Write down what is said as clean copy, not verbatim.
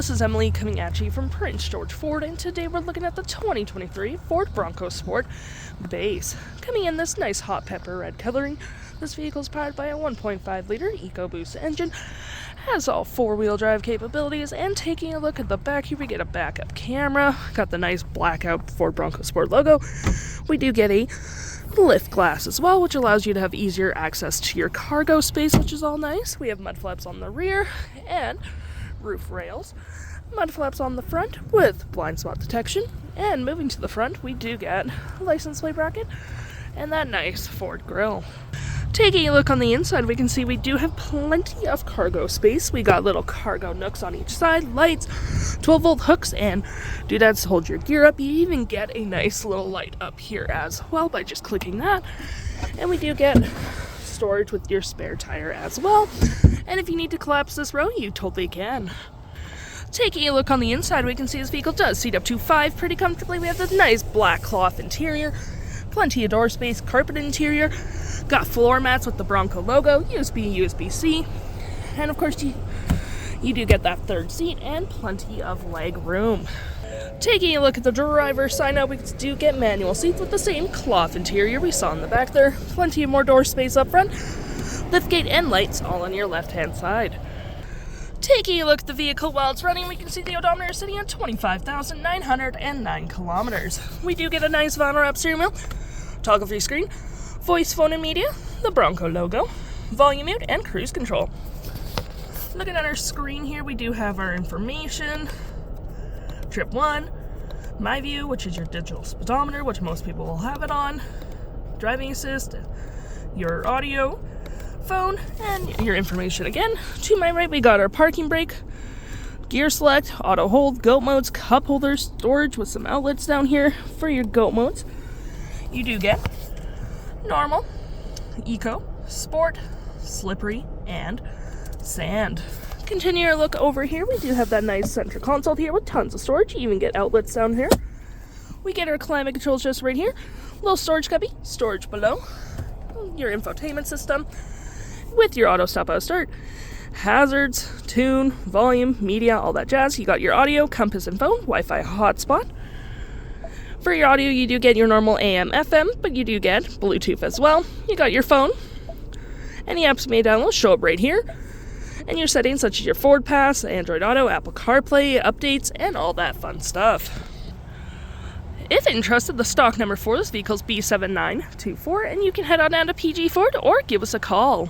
this is Emily coming at you from Prince George Ford, and today we're looking at the 2023 Ford Bronco Sport Base. Coming in this nice hot pepper red coloring, this vehicle is powered by a 1.5-liter EcoBoost engine, has all four-wheel drive capabilities, and taking a look at the back here, we get a backup camera, got the nice blackout Ford Bronco Sport logo. We do get a lift glass as well, which allows you to have easier access to your cargo space, which is all nice. We have mud flaps on the rear and roof rails, mud flaps on the front with blind spot detection, and moving to the front we do get a license plate bracket and that nice Ford grille. Taking a look on the inside, we can see we do have plenty of cargo space. We got little cargo nooks on each side, lights, 12-volt hooks, and doodads to hold your gear up. You even get a nice little light up here as well by just clicking that. And we do get storage with your spare tire as well. And if you need to collapse this row, you totally can. Taking a look on the inside, we can see this vehicle does seat up to 5 pretty comfortably. We have this nice black cloth interior, plenty of door space, carpet interior, got floor mats with the Bronco logo, USB, USB-C, and of course you do get that third seat and plenty of leg room. Taking a look at the driver's side now, we do get manual seats with the same cloth interior we saw in the back there, plenty of more door space up front, liftgate and lights all on your left-hand side. Taking a look at the vehicle while it's running, we can see the odometer is sitting at 25,909 kilometers. We do get a nice vinyl wrap steering wheel, toggle-free screen, voice, phone, and media, the Bronco logo, volume mute, and cruise control. Looking at our screen here, we do have our information, trip 1, my view, which is your digital speedometer, which most people will have it on, driving assist, your audio, phone, and your information again. To my right, we got our parking brake, gear select, auto hold, goat modes, cup holders, storage with some outlets down here for your goat modes. You do get normal, eco, sport, slippery, and sand. Continue your look over here. We do have that nice center console here with tons of storage. You even get outlets down here. We get our climate controls just right here. Little storage cubby, storage below, your infotainment system with your auto stop auto start, hazards, tune, volume, media, all that jazz. You got your audio, compass, and phone, Wi-Fi hotspot. For your audio, you do get your normal AM, FM, but you do get Bluetooth as well. You got your phone. Any apps you may download show up right here. And your settings such as your Ford Pass, Android Auto, Apple CarPlay, updates, and all that fun stuff. If interested, the stock number for this vehicle is B7924, and you can head on down to PG Ford or give us a call.